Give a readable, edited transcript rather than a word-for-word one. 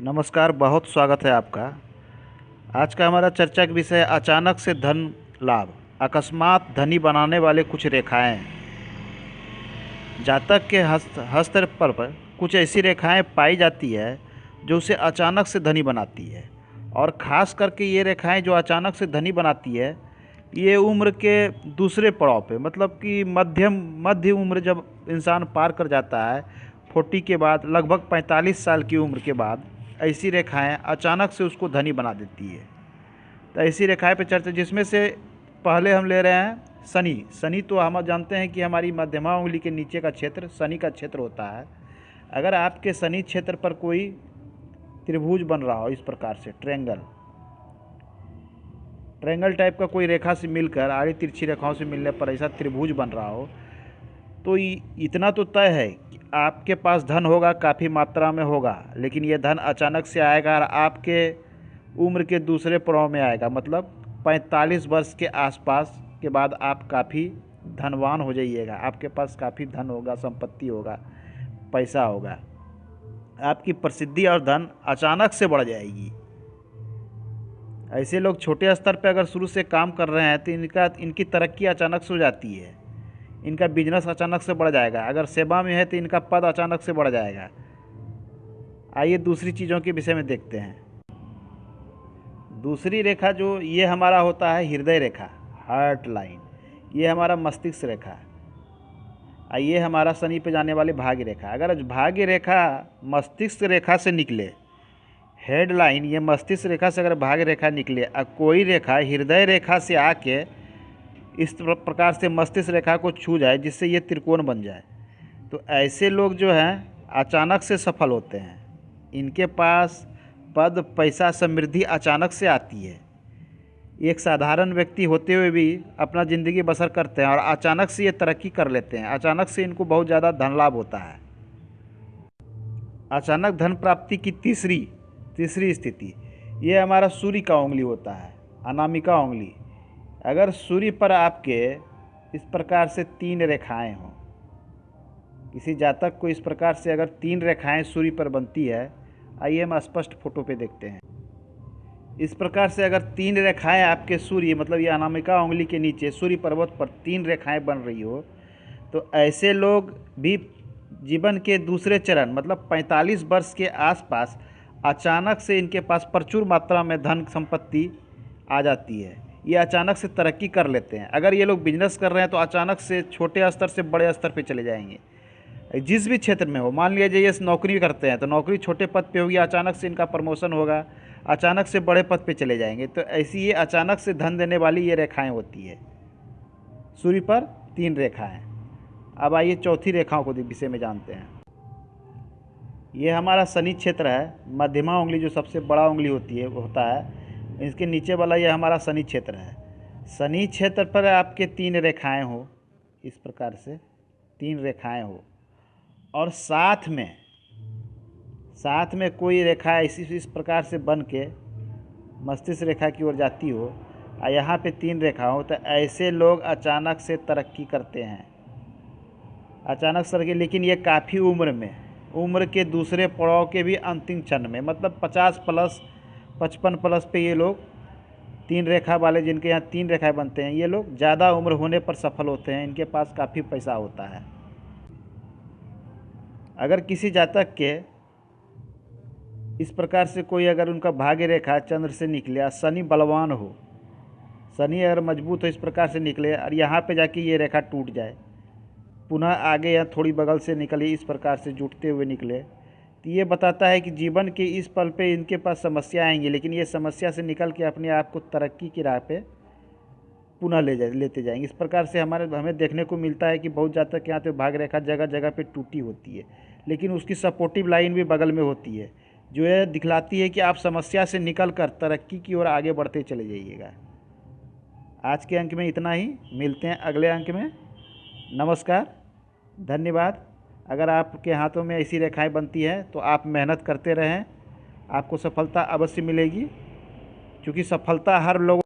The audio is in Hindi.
नमस्कार, बहुत स्वागत है आपका। आज का हमारा चर्चा का विषय है अचानक से धन लाभ, अकस्मात धनी बनाने वाले कुछ रेखाएं। जातक के हस्त पर कुछ ऐसी रेखाएं पाई जाती है जो उसे अचानक से धनी बनाती है। और ख़ास करके ये रेखाएं जो अचानक से धनी बनाती है, ये उम्र के दूसरे पड़ाव पे, मतलब कि मध्य उम्र जब इंसान पार कर जाता है 40 के बाद, लगभग 45 साल की उम्र के बाद ऐसी रेखाएं अचानक से उसको धनी बना देती है। तो ऐसी रेखाएं पे चर्चा, जिसमें से पहले हम ले रहे हैं शनि। तो हम जानते हैं कि हमारी मध्यमा उंगली के नीचे का क्षेत्र शनि का क्षेत्र होता है। अगर आपके शनि क्षेत्र पर कोई त्रिभुज बन रहा हो, इस प्रकार से ट्रेंगल टाइप का कोई रेखा से मिलकर, आड़ी तिरछी रेखाओं से मिलने पर ऐसा त्रिभुज बन रहा हो, तो इतना तो तय है कि आपके पास धन होगा, काफ़ी मात्रा में होगा। लेकिन ये धन अचानक से आएगा और आपके उम्र के दूसरे पड़ाव में आएगा। मतलब 45 वर्ष के आसपास के बाद आप काफ़ी धनवान हो जाइएगा। आपके पास काफ़ी धन होगा, संपत्ति होगा, पैसा होगा। आपकी प्रसिद्धि और धन अचानक से बढ़ जाएगी। ऐसे लोग छोटे स्तर पर अगर शुरू से काम कर रहे हैं तो इनकी तरक्की अचानक से हो जाती है। इनका बिजनेस अचानक से बढ़ जाएगा। अगर सेवा में है तो इनका पद अचानक से बढ़ जाएगा। आइए दूसरी चीज़ों के विषय में देखते हैं। दूसरी रेखा जो ये हमारा होता है हृदय रेखा, हार्ट लाइन। ये हमारा मस्तिष्क रेखा। ये हमारा शनि पे जाने वाली भाग्य रेखा। अगर भाग्य रेखा मस्तिष्क रेखा से निकले, हेड लाइन ये मस्तिष्क रेखा से अगर भाग्य रेखा निकले और कोई रेखा हृदय रेखा से आके इस प्रकार से मस्तिष्क रेखा को छू जाए, जिससे ये त्रिकोण बन जाए, तो ऐसे लोग जो हैं अचानक से सफल होते हैं। इनके पास पद, पैसा, समृद्धि अचानक से आती है। एक साधारण व्यक्ति होते हुए भी अपना ज़िंदगी बसर करते हैं और अचानक से ये तरक्की कर लेते हैं। अचानक से इनको बहुत ज़्यादा धन लाभ होता है। अचानक धन प्राप्ति की तीसरी स्थिति, ये हमारा सूर्य का उंगली होता है, अनामिका उंगली। अगर सूर्य पर आपके इस प्रकार से 3 रेखाएं हों, किसी जातक को इस प्रकार से अगर 3 रेखाएं सूर्य पर बनती है, आइए हम स्पष्ट फोटो पे देखते हैं। इस प्रकार से अगर 3 रेखाएं आपके सूर्य, मतलब ये अनामिका उंगली के नीचे सूर्य पर्वत पर 3 रेखाएं बन रही हो, तो ऐसे लोग भी जीवन के दूसरे चरण, मतलब 45 वर्ष के आसपास अचानक से इनके पास प्रचुर मात्रा में धन संपत्ति आ जाती है। ये अचानक से तरक्की कर लेते हैं। अगर ये लोग बिजनेस कर रहे हैं तो अचानक से छोटे स्तर से बड़े स्तर पे चले जाएंगे। जिस भी क्षेत्र में हो, मान लीजिए ये नौकरी करते हैं तो नौकरी छोटे पद पे होगी, अचानक से इनका प्रमोशन होगा, अचानक से बड़े पद पे चले जाएंगे। तो ऐसी ये अचानक से धन देने वाली ये रेखाएं होती है। सूर्य पर 3 रेखाएं। अब आइए चौथी रेखाओं को विषय में जानते हैं। ये हमारा शनि क्षेत्र है। मध्यमा उंगली जो सबसे बड़ा उंगली होता है, इसके नीचे वाला ये हमारा शनि क्षेत्र है। शनि क्षेत्र पर आपके 3 रेखाएं हो, इस प्रकार से 3 रेखाएं हो, और साथ में कोई रेखा इस प्रकार से बन के मस्तिष्क रेखा की ओर जाती हो, और यहाँ पे 3 रेखा हो, तो ऐसे लोग अचानक से तरक्की करते हैं। अचानक से, लेकिन ये काफ़ी उम्र के दूसरे पड़ाव के भी अंतिम क्षण में, मतलब 50 प्लस 55 प्लस पे ये लोग 3 रेखा वाले, जिनके यहाँ 3 रेखाएं बनते हैं, ये लोग ज़्यादा उम्र होने पर सफल होते हैं। इनके पास काफ़ी पैसा होता है। अगर किसी जातक के इस प्रकार से कोई, अगर उनका भाग्य रेखा चंद्र से निकले, शनि बलवान हो, शनि अगर मजबूत हो, इस प्रकार से निकले और यहाँ पे जाके ये रेखा टूट जाए, पुनः आगे या थोड़ी बगल से निकले, इस प्रकार से जुटते हुए निकले, तो ये बताता है कि जीवन के इस पल पे इनके पास समस्या आएंगी, लेकिन ये समस्या से निकल के अपने आप को तरक्की की राह पे पुनः लेते जाएंगे। इस प्रकार से हमें देखने को मिलता है कि बहुत जातक के यहाँ तो भाग्य रेखा जगह जगह पे टूटी होती है, लेकिन उसकी सपोर्टिव लाइन भी बगल में होती है, जो ये दिखलाती है कि आप समस्या से निकल कर तरक्की की ओर आगे बढ़ते चले जाइएगा। आज के अंक में इतना ही। मिलते हैं अगले अंक में। नमस्कार, धन्यवाद। अगर आपके हाथों में ऐसी रेखाएं बनती हैं तो आप मेहनत करते रहें, आपको सफलता अवश्य मिलेगी, क्योंकि सफलता हर लोगों